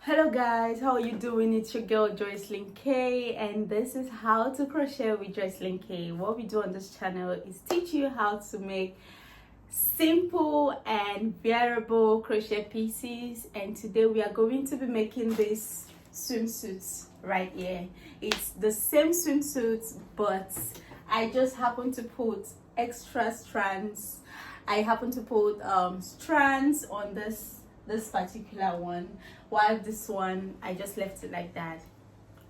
Hello guys, how are you doing? It's your girl Joyceline Kay, and this is how to crochet with Joyceline Kay. What we do on this channel is teach you how to make simple and wearable crochet pieces, and today we are going to be making this swimsuit right here. It's the same swimsuit, but I just happen to put extra strands. I happen to put strands on this particular one, while this one I just left it like that.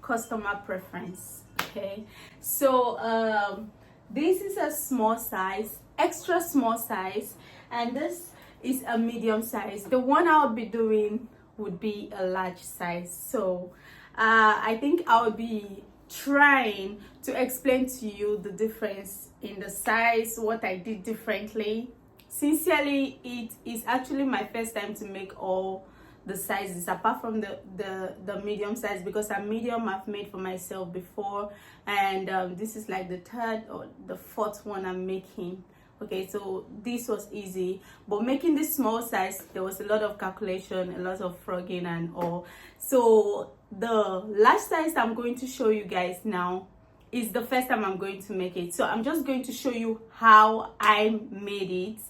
Customer preference. Okay, so this is a small size, extra small size, and this is a medium size. The one I would be doing would be a large size. So I think I'll be trying to explain to you the difference in the size, what I did differently. Sincerely, it is actually my first time to make all the sizes apart from the medium size, because a medium I've made for myself before, and this is like the third or the fourth one I'm making. Okay, so this was easy, but making this small size, there was a lot of calculation, a lot of frogging and all. So the large size I'm going to show you guys now is the first time I'm going to make it. So I'm just going to show you how I made it,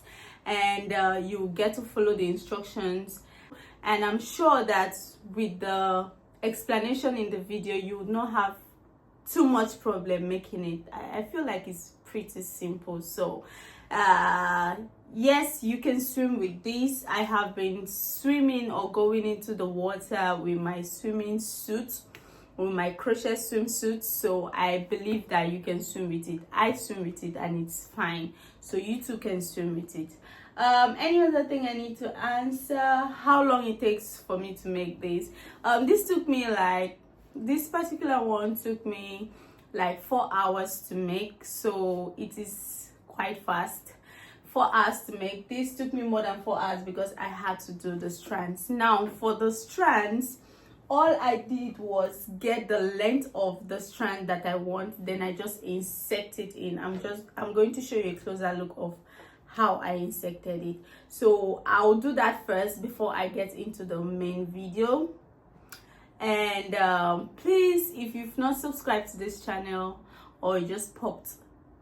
and you get to follow the instructions. And I'm sure that with the explanation in the video, you would not have too much problem making it. I feel like it's pretty simple. So yes, you can swim with this. I have been swimming or going into the water with my swimming suit, with my crochet swimsuit, so I believe that you can swim with it. I swim with it and it's fine, so you too can swim with it. Any other thing I need to answer? How long it takes for me to make this? This took me like, this particular one took me like 4 hours to make, so it is quite fast. 4 hours to make. This took me more than 4 hours because I had to do the strands. Now for the strands, all I did was get the length of the strand that I want, then I just insert it in. I'm going to show you a closer look of how I inserted it. So I'll do that first before I get into the main video. And please, if you've not subscribed to this channel, or this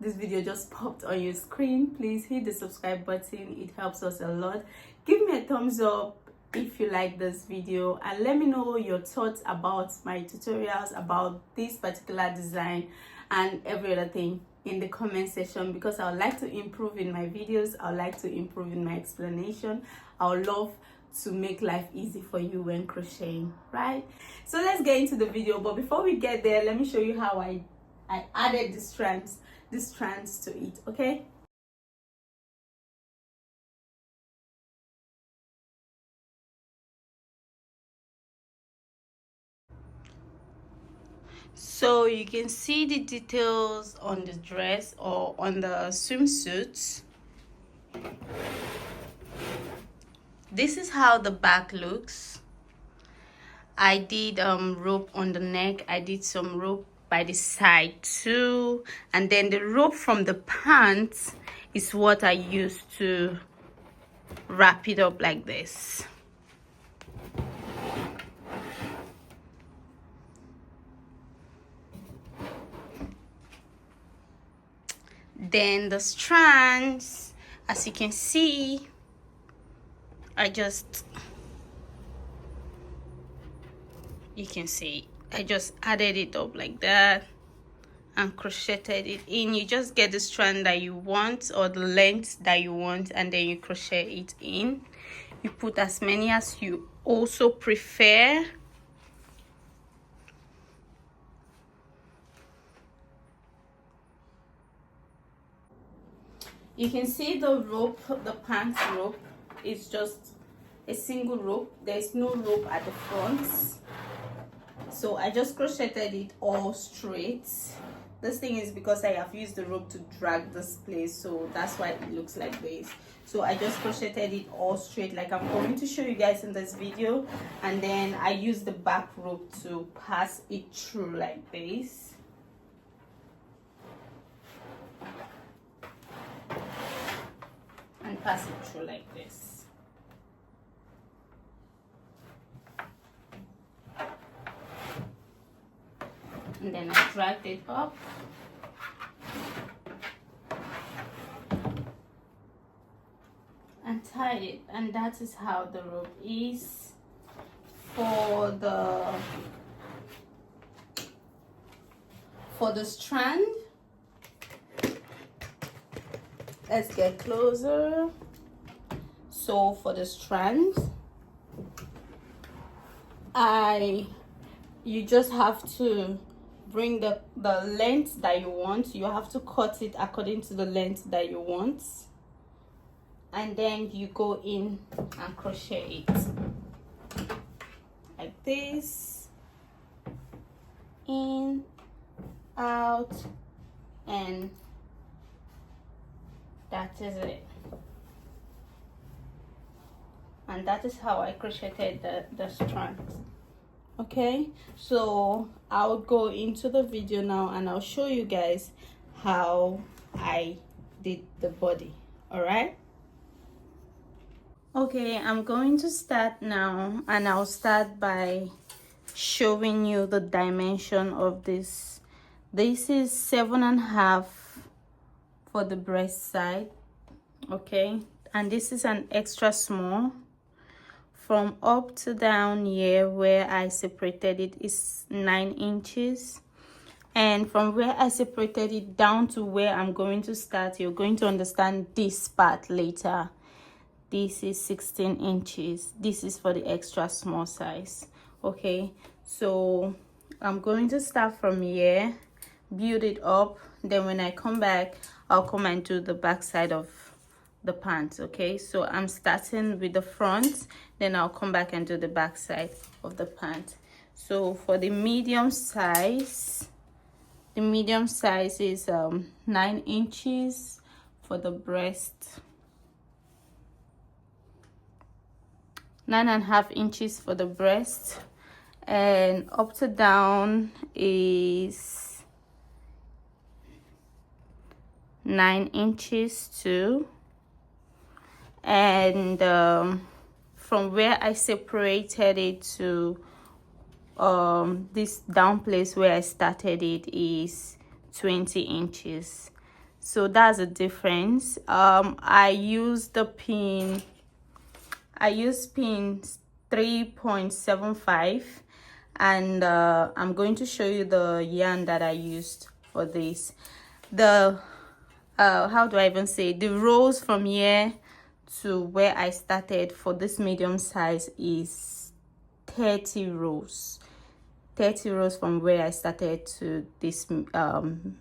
video just popped on your screen, please hit the subscribe button. It helps us a lot. Give me a thumbs up if you like this video, and let me know your thoughts about my tutorials, about this particular design and every other thing in the comment section, because I would like to improve in my videos. I would like to improve in my explanation. I would love to make life easy for you when crocheting, right? So let's get into the video, but before we get there, let me show you how I added the strands to it. Okay, so you can see the details on the dress or on the swimsuit. This is how the back looks. I did rope on the neck. I did some rope by the side too, and then the rope from the pants is what I used to wrap it up like this. Then the strands, as you can see, you can see I just added it up like that and crocheted it in. You just get the strand that you want or the length that you want, and then you crochet it in. You put as many as you also prefer. You can see the rope, the pants rope is just a single rope. There's no rope at the front, so I just crocheted it all straight. This thing is because I have used the rope to drag this place, so that's why it looks like this. So I just crocheted it all straight like I'm going to show you guys in this video, and then I used the back rope to pass it through like this. And pass it through like this. and then I dragged it up. And tied it, and that is how the rope is for the strand. Let's get closer. So for the strands, you just have to bring the length that you want. You have to cut it according to the length that you want, and then you go in and crochet it like this, in, out, and that is it. And that is how I crocheted the strands. Okay, so I'll go into the video now and I'll show you guys how I did the body. All right. Okay, I'm going to start now, and I'll start by showing you the dimension of this. This is 7.5 for the breast side, okay, and this is an extra small. From up to down here where I separated it is 9 inches, and from where I separated it down to where I'm going to start, you're going to understand this part later. This is 16 inches. This is for the extra small size. Okay, so I'm going to start from here, build it up, then when I come back, I'll come and do the back side of the pants. Okay, so I'm starting with the front, then I'll come back and do the back side of the pants. So for the medium size is 9 inches for the breast, 9.5 inches for the breast, and up to down is 9 inches too. And from where I separated it to this down place where I started it is 20 inches. So that's a difference. I used pins 3.75, and I'm going to show you the yarn that I used for this. The how do I even say, the rows from here to where I started for this medium size is 30 rows. 30 rows from where I started to this to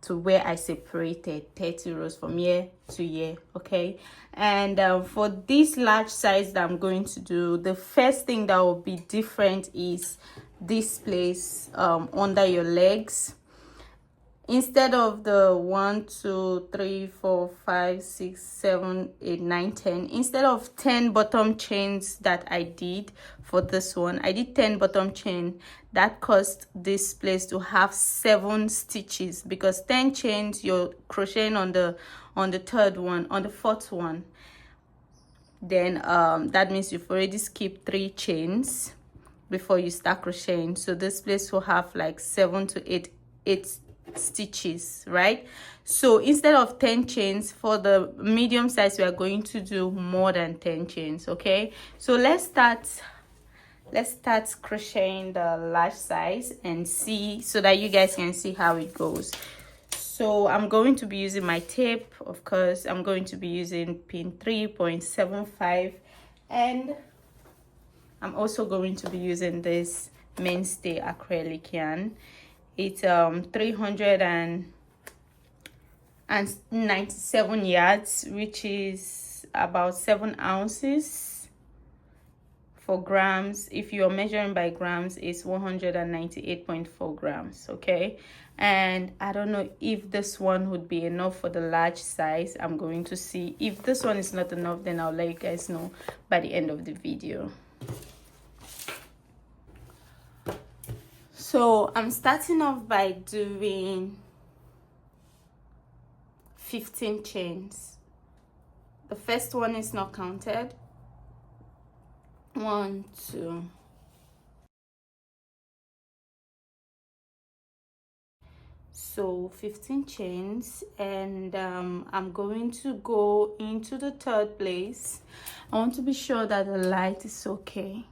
where I separated, 30 rows from here to here. Okay, and for this large size that I'm going to do, the first thing that will be different is this place under your legs. Instead of the 1, 2, 3, 4, 5, 6, 7, 8, 9, 10, instead of 10 bottom chains that I did for this one, I did 10 bottom chain. That caused this place to have 7 stitches, because 10 chains you're crocheting on the third one, on the fourth one, then that means you've already skipped 3 chains before you start crocheting. So this place will have like 7 to 8 stitches, right? So instead of 10 chains for the medium size, we are going to do more than 10 chains. Okay, so let's start crocheting the large size and see, so that you guys can see how it goes. So I'm going to be using my tape. Of course, I'm going to be using pin 3.75, and I'm also going to be using this mainstay acrylic yarn. It's 397 yards, which is about 7 ounces. For grams, if you're measuring by grams, it's 198.4 grams. Okay, and I don't know if this one would be enough for the large size. I'm going to see. If this one is not enough, then I'll let you guys know by the end of the video. So I'm starting off by doing 15 chains. The first one is not counted. 1, 2, So 15 chains, and I'm going to go into the third place. I want to be sure that the light is okay.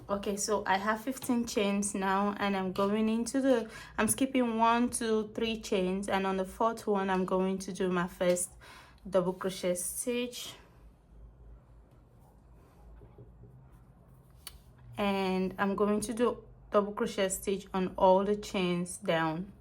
Okay, so I have 15 chains now, and I'm going into the, I'm skipping 1 2 3 chains, and on the fourth one I'm going to do my first double crochet stitch, and I'm going to do double crochet stitch on all the chains down.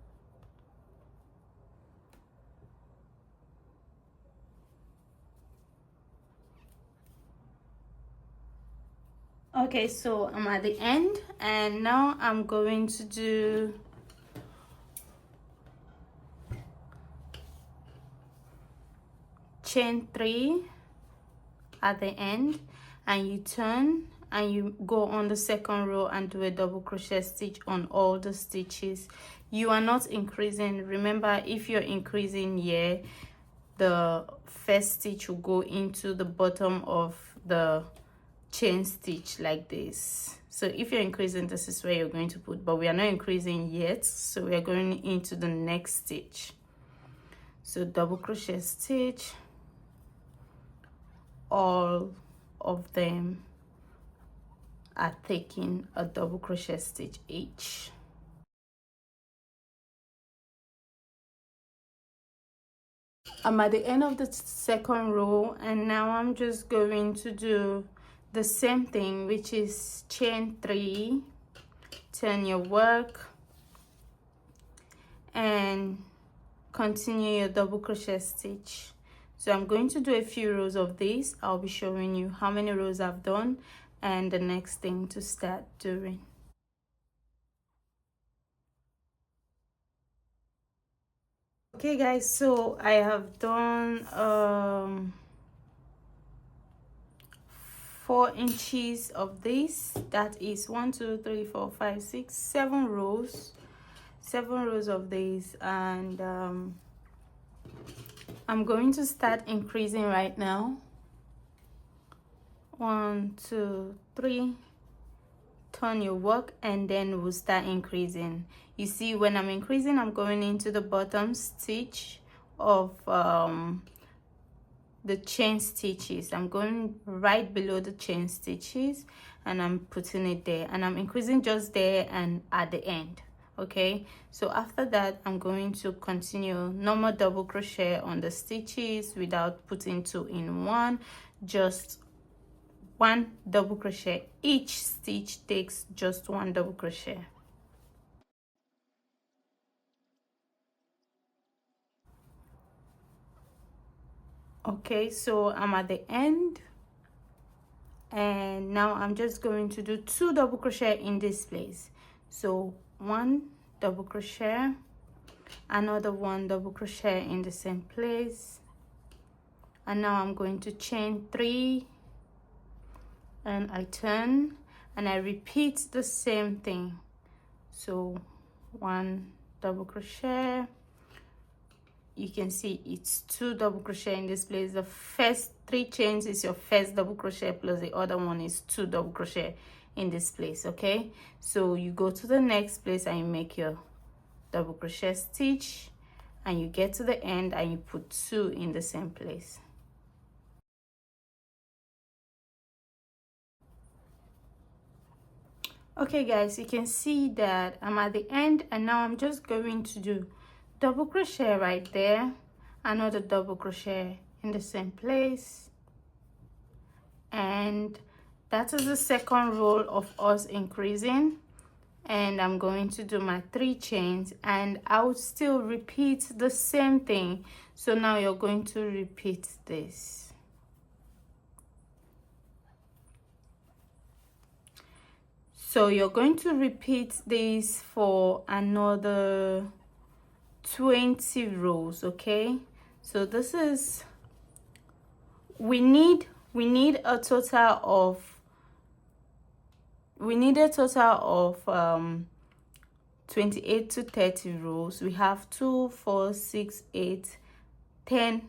Okay, so I'm at the end, and now I'm going to do chain 3 at the end, and you turn and you go on the second row and do a double crochet stitch on all the stitches. You are not increasing. Remember, if you're increasing here, the first stitch will go into the bottom of the chain stitch like this. So if you're increasing, this is where you're going to put, but we are not increasing yet, so we are going into the next stitch. So double crochet stitch, all of them are taking a double crochet stitch each. I'm at the end of the second row, and now I'm just going to do the same thing, which is chain 3, turn your work, and continue your double crochet stitch. So I'm going to do a few rows of this. I'll be showing you how many rows I've done and the next thing to start doing. Okay guys, so I have done 4 inches of this. That is 1 2 3 4 5 6 7 rows, 7 rows of this, and I'm going to start increasing right now. 1 2 3, turn your work, and then we'll start increasing. You see, when I'm increasing, I'm going into the bottom stitch of the chain stitches. I'm going right below the chain stitches, and I'm putting it there, and I'm increasing just there and at the end. Okay, so after that I'm going to continue normal double crochet on the stitches without putting 2 in 1, just 1 double crochet. Each stitch takes just 1 double crochet. Okay, so I'm at the end, and now I'm just going to do 2 double crochet in this place. So 1 double crochet, another 1 double crochet in the same place, and now I'm going to chain 3, and I turn and I repeat the same thing. So 1 double crochet, you can see it's 2 double crochet in this place. The first 3 chains is your first double crochet, plus the other one is 2 double crochet in this place. Okay, so you go to the next place and you make your double crochet stitch, and you get to the end and you put 2 in the same place. Okay guys, you can see that I'm at the end, and now I'm just going to do double crochet right there, another double crochet in the same place, and that is the second row of us increasing. And I'm going to do my 3 chains, and I would still repeat the same thing. So now you're going to repeat this. So you're going to repeat this for another 20 rows. Okay, so this is, we need a total of 28 to 30 rows. We have 2 4 6 8 10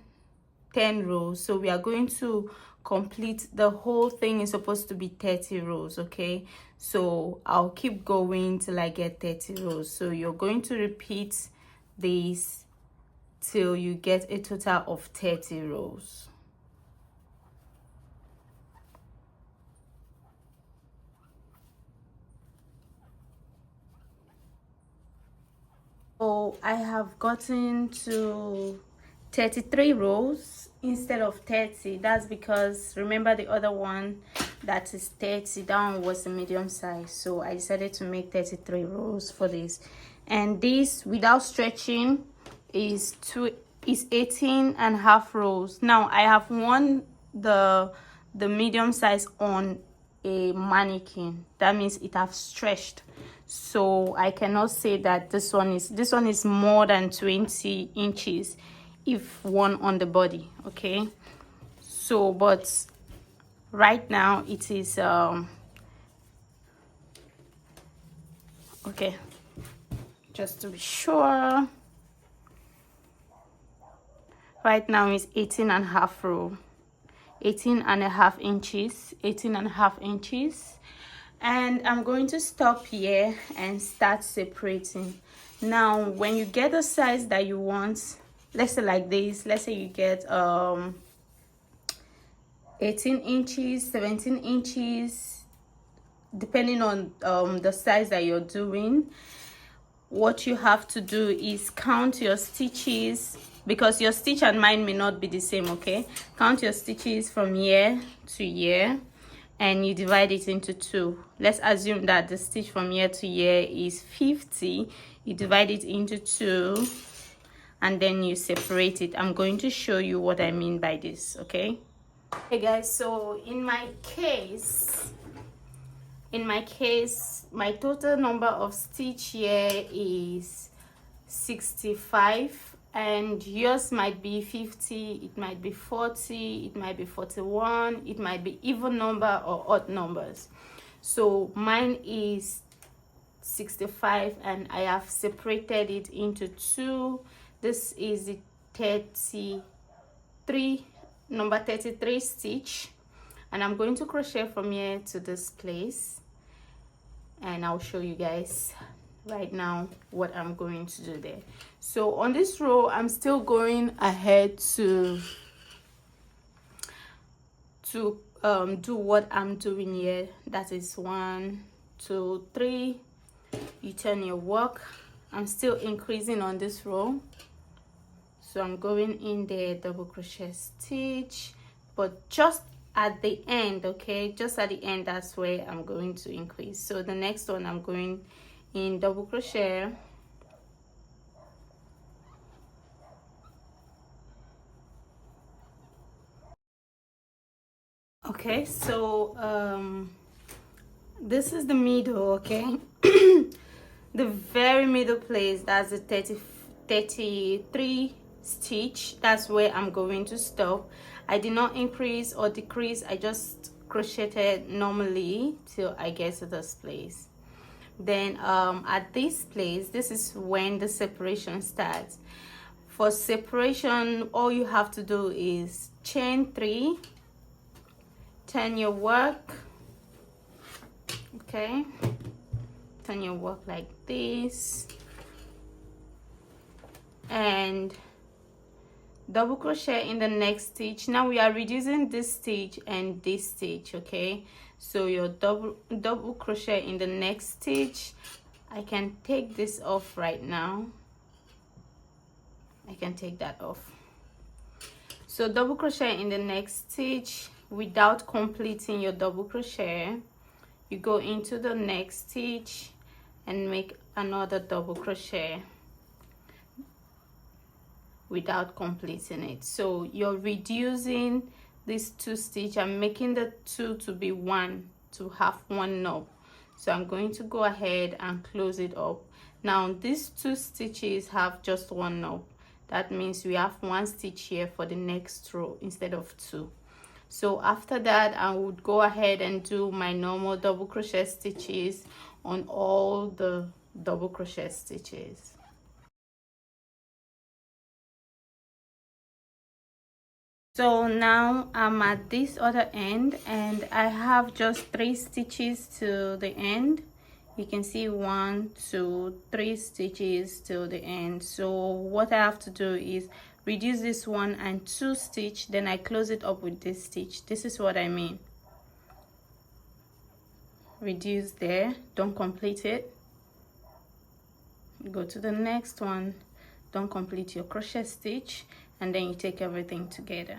rows, so we are going to complete the whole thing. Is supposed to be 30 rows, okay? So I'll keep going till I get 30 rows. So you're going to repeat this till you get a total of 30 rows. So I have gotten to 33 rows instead of 30. That's because remember the other one that is 30, that one was a medium size, so I decided to make 33 rows for this. And this without stretching is 18.5 rows. Now I have worn the medium size on a mannequin. That means it have stretched, so I cannot say that this one is more than 20 inches if worn on the body, okay? So but right now it is okay, just to be sure, right now is 18.5 row, 18.5 inches, 18.5 inches. And I'm going to stop here and start separating. Now when you get the size that you want, let's say like this, let's say you get 18 inches, 17 inches, depending on the size that you're doing, what you have to do is count your stitches, because your stitch and mine may not be the same, okay? Count your stitches from here to here and you divide it into 2. Let's assume that the stitch from here to here is 50. You divide it into 2 and then you separate it. I'm going to show you what I mean by this, okay? Hey guys, so in my case, my total number of stitch here is 65, and yours might be 50, it might be 40, it might be 41, it might be even number or odd numbers. So mine is 65 and I have separated it into 2. This is the 33, number 33 stitch, and I'm going to crochet from here to this place, and I'll show you guys right now what I'm going to do there. So on this row I'm still going ahead to do what I'm doing here. That is 1, 2, 3. You turn your work. I'm still increasing on this row, so I'm going in there, double crochet stitch, but just at the end, okay, just at the end, that's where I'm going to increase. So the next one I'm going in double crochet, okay? So this is the middle, okay? The very middle place, that's the 33 stitch. That's where I'm going to stop. I did not increase or decrease, I just crocheted normally till I get to this place. Then at this place, this is when the separation starts. For separation, all you have to do is chain 3, turn your work, okay, turn your work like this, and double crochet in the next stitch. Now we are reducing this stitch and this stitch, okay? So your double crochet in the next stitch. I can take this off right now. I can take that off. So double crochet in the next stitch without completing your double crochet. You go into the next stitch and make another double crochet without completing it. So you're reducing these 2 stitches. I'm making the 2 to be 1, to have 1 knob. So I'm going to go ahead and close it up. Now these 2 stitches have just 1 knob. That means we have 1 stitch here for the next row instead of 2. So after that, I would go ahead and do my normal double crochet stitches on all the double crochet stitches. So now I'm at this other end and I have just 3 stitches to the end. You can see 1, 2, 3 stitches till the end. So what I have to do is reduce this 1 and 2 stitch, then I close it up with this stitch. This is what I mean. Reduce there, don't complete it. Go to the next one, don't complete your crochet stitch, and then you take everything together.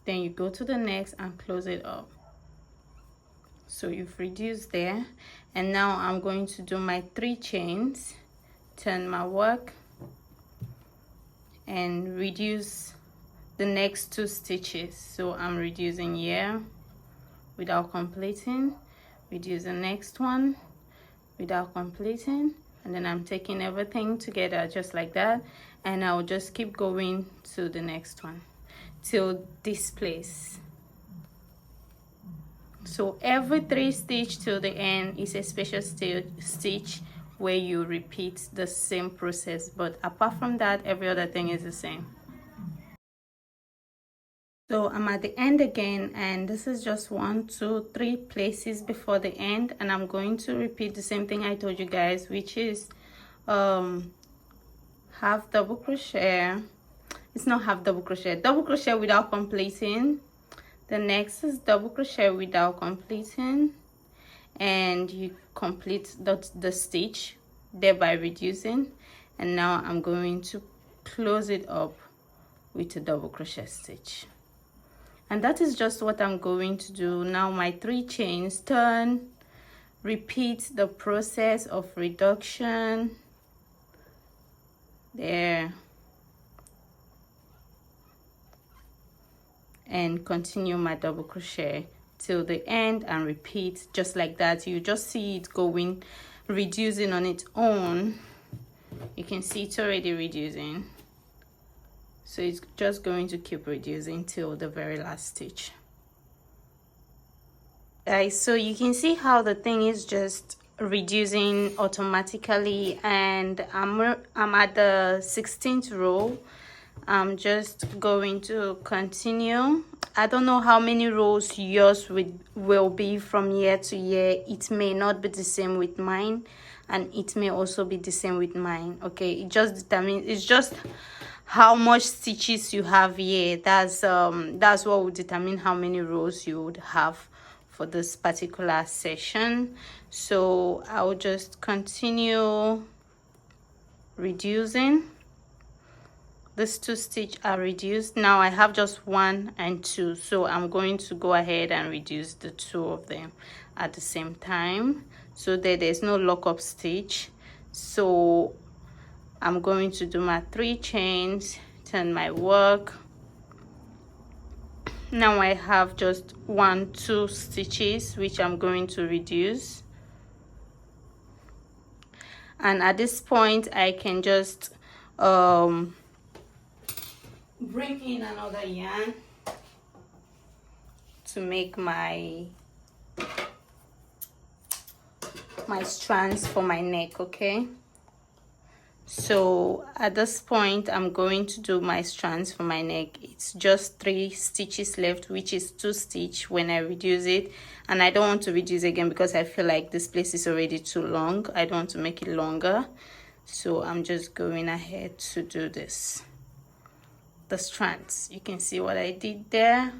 Then you go to the next and close it up. So you've reduced there, and now I'm going to do my 3 chains, turn my work, and reduce the next 2 stitches. So I'm reducing here without completing, reduce the next one without completing, and then I'm taking everything together just like that, and I'll just keep going to the next one till this place. So every 3 stitch till the end is a special stitch where you repeat the same process, but apart from that, every other thing is the same. So I'm at the end again, and this is just 1, 2, 3 places before the end, and I'm going to repeat the same thing I told you guys, which is half double crochet. It's not half double crochet without completing. The next is double crochet without completing, and you complete the stitch, thereby reducing. And now I'm going to close it up with a double crochet stitch. And that is just what I'm going to do. Now my 3 chains, turn, repeat the process of reduction there, and continue my double crochet till the end and repeat just like that. You just see it going, reducing on its own. You can see it's already reducing. So it's just going to keep reducing till the very last stitch. Guys, so you can see how the thing is just reducing automatically, and I'm at the 16th row. I'm just going to continue. I don't know how many rows yours will be from year to year. It may not be the same with mine, and it may also be the same with mine. Okay, it just determines, it's just how much stitches you have here. That's what will determine how many rows you would have for this particular session. So I'll just continue reducing. These 2 stitches are reduced. Now I have just 1 and 2, so I'm going to go ahead and reduce the 2 of them at the same time, so that there's no lock-up stitch. So I'm going to do my 3 chains, turn my work. Now I have just 1, 2 stitches which I'm going to reduce, and at this point I can just bring in another yarn to make my strands for my neck. Okay, so at this point I'm going to do my strands for my neck. It's just 3 stitches left, which is 2 stitch when I reduce it, and I don't want to reduce again because I feel like this place is already too long. I don't want to make it longer, so I'm just going ahead to do this. The strands, you can see what I did there,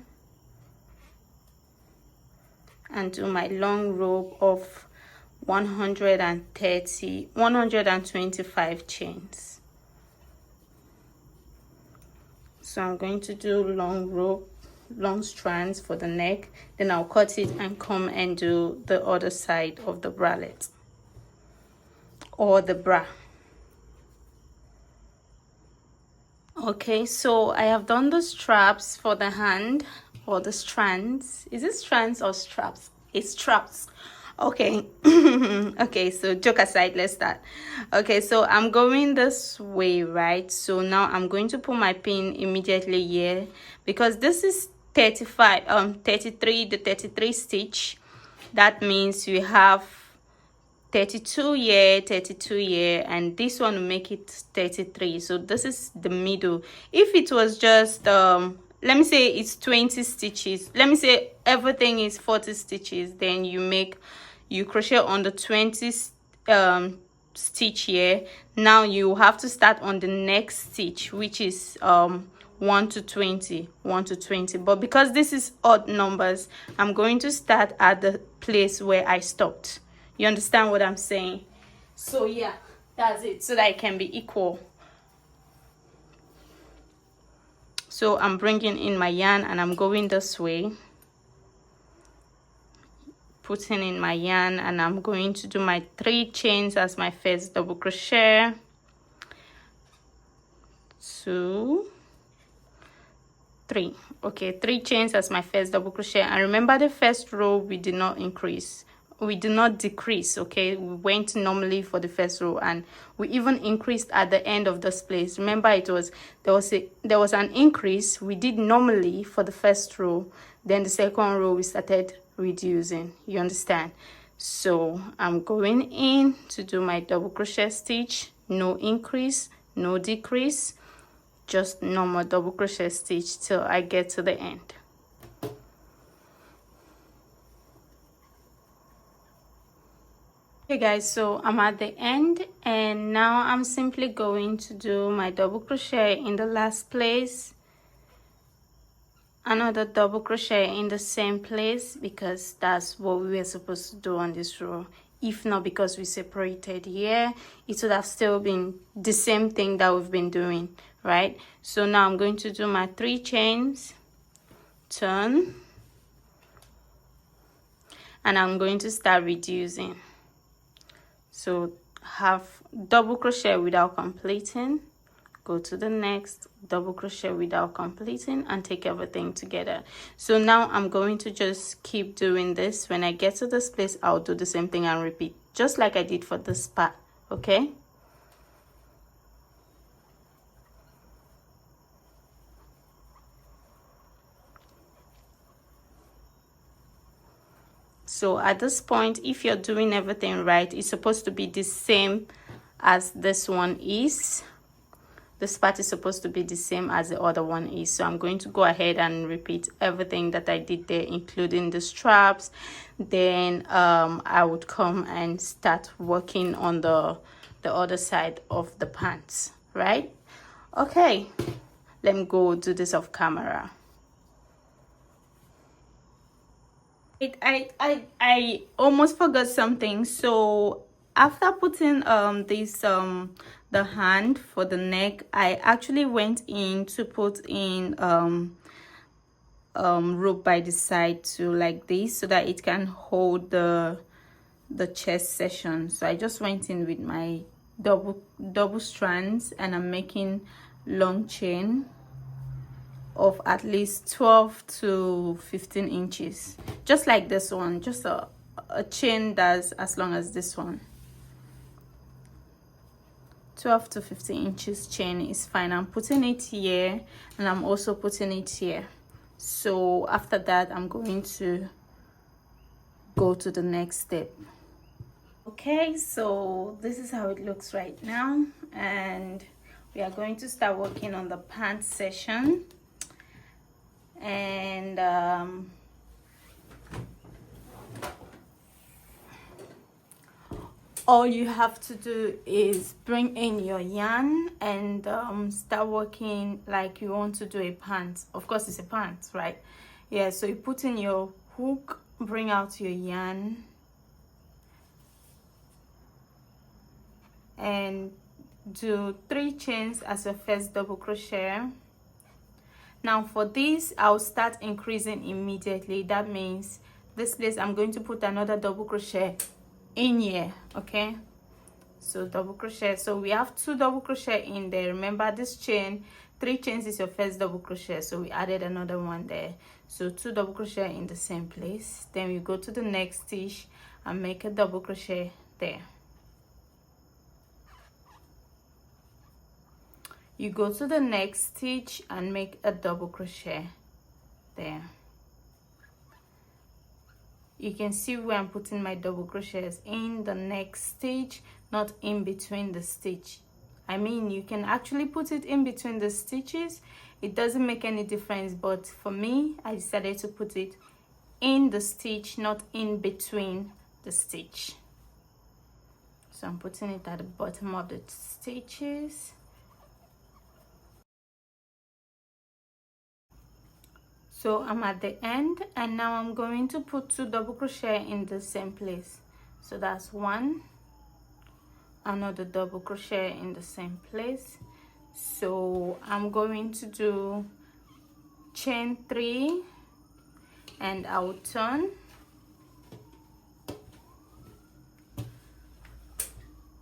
and do my long rope of 125 chains. So I'm going to do long strands for the neck, then I'll cut it and come and do the other side of the bralette or the bra. Okay, so I have done the straps for the hand, or the strands. Is it strands or straps? It's straps. Okay. Okay, so joke aside, let's start. Okay, so I'm going this way, right? So now I'm going to put my pin immediately here, because this is 33, the 33 stitch. That means we have 32 here, 32 here, and this one will make it 33. So this is the middle. If it was just let me say it's 20 stitches, let me say everything is 40 stitches, then you crochet on the 20 stitch here. Now you have to start on the next stitch, which is 1 to 20, 1 to 20. But because this is odd numbers, I'm going to start at the place where I stopped. You understand what I'm saying? So yeah, that's it, so that it can be equal. So I'm bringing in my yarn and I'm going this way, putting in my yarn, and I'm going to do my 3 chains as my first double crochet. 2, 3. Okay, 3 chains as my first double crochet. And remember, the first row we did not increase, we did not decrease. Okay, we went normally for the first row, and we even increased at the end of this place. Remember, there was an increase. We did normally for the first row, then the second row we started reducing. You understand? So I'm going in to do my double crochet stitch, no increase, no decrease, just normal double crochet stitch till I get to the end. Okay guys, so I'm at the end, and now I'm simply going to do my double crochet in the last place, another double crochet in the same place, because that's what we were supposed to do on this row. If not because we separated here, it would have still been the same thing that we've been doing, right? So now I'm going to do my 3 chains, turn, and I'm going to start reducing. So half double crochet without completing, go to the next double crochet without completing, and take everything together. So now I'm going to just keep doing this. When I get to this place, I'll do the same thing and repeat, just like I did for this part. Okay, so at this point, if you're doing everything right, it's supposed to be the same as this one is. This part is supposed to be the same as the other one is. So I'm going to go ahead and repeat everything that I did there, including the straps. Then I would come and start working on the other side of the pants, right? Okay, let me go do this off camera. I almost forgot something. So after putting the hand for the neck, I actually went in to put in rope by the side too, like this, so that it can hold the chest section. So I just went in with my double strands, and I'm making long chain of at least 12 to 15 inches, just like this one, just a chain that's as long as this one. 12 to 15 inches chain is fine. I'm putting it here, and I'm also putting it here. So after that, I'm going to go to the next step. Okay, so this is how it looks right now, and we are going to start working on the pants section. And all you have to do is bring in your yarn and start working like you want to do a pant. Of course, it's a pant, right? Yeah, so you put in your hook, bring out your yarn, and do 3 chains as your first double crochet. Now for this, I'll start increasing immediately. That means this place I'm going to put another double crochet in here. Okay, so double crochet. So we have 2 double crochet in there. Remember, this chain, 3 chains is your first double crochet, so we added another one there. So 2 double crochet in the same place. Then we go to the next stitch and make a double crochet there. You go to the next stitch and make a double crochet there. you can see where I'm putting my double crochets in the next stitch, not in between the stitch. I mean, you can actually put it in between the stitches, it doesn't make any difference, but for me, I decided to put it in the stitch, not in between the stitch. So I'm putting it at the bottom of the stitches. So I'm at the end, and now I'm going to put 2 double crochet in the same place. So that's 1, another double crochet in the same place. So I'm going to do chain 3, and I'll turn.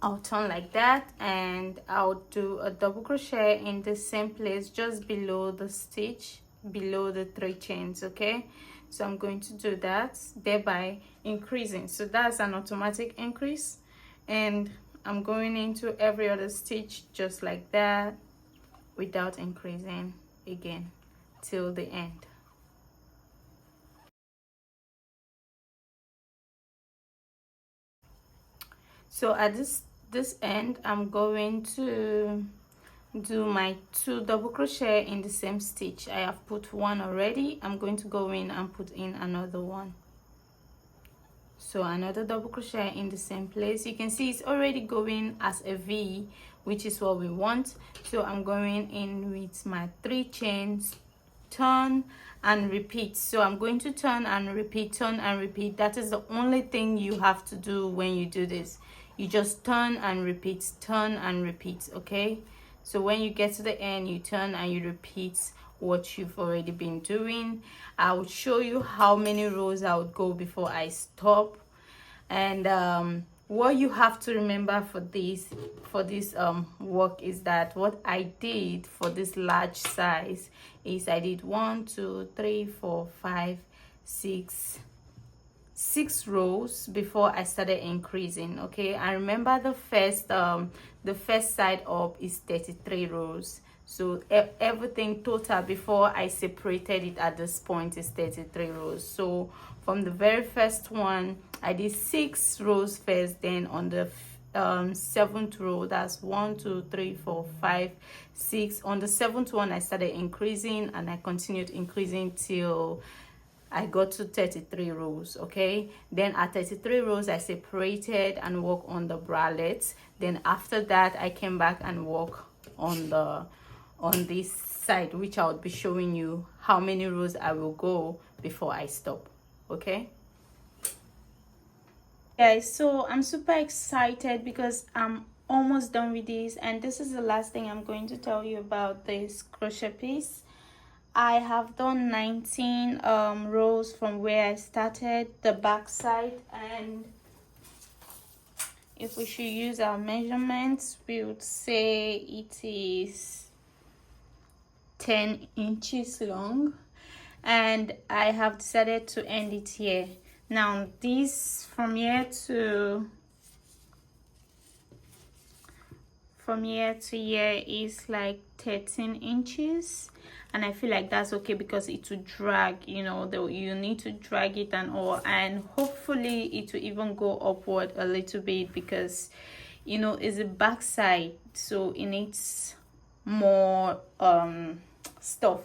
I'll turn like that, and I'll do a double crochet in the same place just below the stitch, below the 3 chains. Okay, so I'm going to do that, thereby increasing. So that's an automatic increase, and I'm going into every other stitch just like that without increasing again till the end. So at this end, I'm going to do my 2 double crochet in the same stitch. I have put 1 already. I'm going to go in and put in another one. So another double crochet in the same place. You can see it's already going as a V, which is what we want. So I'm going in with my 3 chains, turn and repeat. So I'm going to turn and repeat, turn and repeat. That is the only thing you have to do when you do this. You just turn and repeat, turn and repeat. Okay, so when you get to the end, you turn and you repeat what you've already been doing. I will show you how many rows I would go before I stop. And what you have to remember for this work is that what I did for this large size is I did 1 2 3 4 5 6 rows before I started increasing. Okay, I remember the first side up is 33 rows. So everything total before I separated it at this point is 33 rows. So from the very first one, I did 6 rows first. Then on the 7th row, that's 1 2 3 4 5 6. On the 7th one, I started increasing, and I continued increasing till I got to 33 rows. Okay, then at 33 rows, I separated and worked on the bralette. Then after that, I came back and worked on this side, which I will be showing you how many rows I will go before I stop. Okay guys, so I'm super excited because I'm almost done with this, and this is the last thing I'm going to tell you about this crochet piece. I have done 19 rows from where I started, the back side, and if we should use our measurements, we would say it is 10 inches long, and I have decided to end it here. Now this from here to here is like 13 inches, and I feel like that's okay because it will drag, you know, you need to drag it and all, and hopefully it will even go upward a little bit because, you know, it's the back side, so it needs more stuff.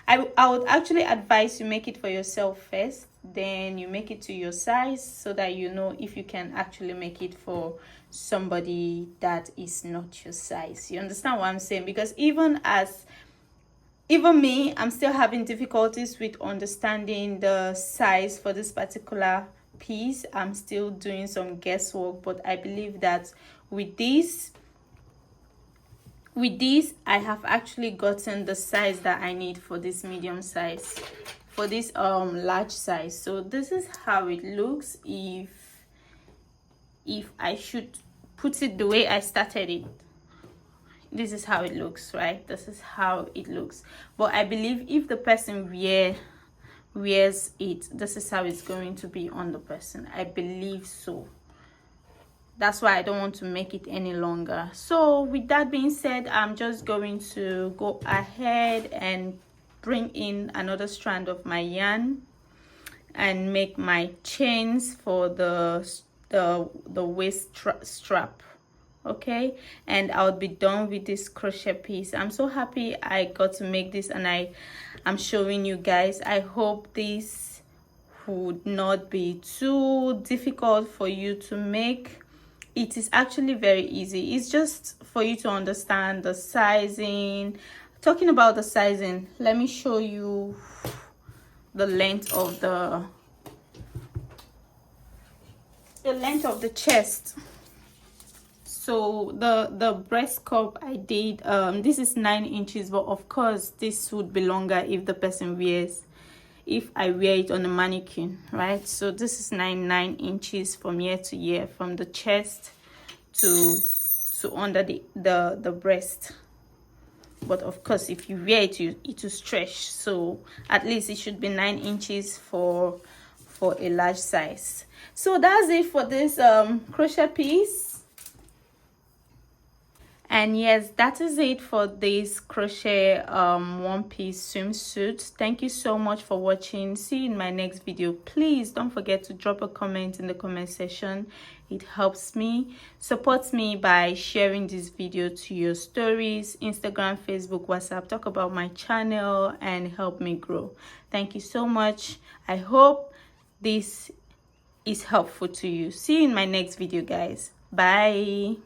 I would actually advise you make it for yourself first, then you make it to your size, so that you know if you can actually make it for somebody that is not your size. You understand what I'm saying? Because even me, I'm still having difficulties with understanding the size for this particular piece. I'm still doing some guesswork, but I believe that with this I have actually gotten the size that I need for this medium size, for this large size. So this is how it looks if I should put it the way I started it. This is how it looks, right? This is how it looks. But I believe if the person wears it, this is how it's going to be on the person. I believe so. That's why I don't want to make it any longer. So with that being said, I'm just going to go ahead and bring in another strand of my yarn, and make my chains for the waist strap. Okay, and I'll be done with this crochet piece. I'm so happy I got to make this, and I'm showing you guys. I hope this would not be too difficult for you to make. It is actually very easy. It's just for you to understand the sizing. Talking about the sizing, let me show you the length of the chest. So the breast cup I did, this is 9 inches, but of course this would be longer if the person if I wear it on a mannequin, right? So this is 9 inches from ear to ear, from the chest to under the breast. But of course if you wear it, it will stretch, so at least it should be 9 inches for a large size. So that's it for this crochet piece. And yes, that is it for this crochet one-piece swimsuit. Thank you so much for watching. See you in my next video. Please don't forget to drop a comment in the comment section. It helps me. Support me by sharing this video to your stories, Instagram, Facebook, WhatsApp. Talk about my channel and help me grow. Thank you so much. I hope this is helpful to you. See you in my next video, guys. Bye.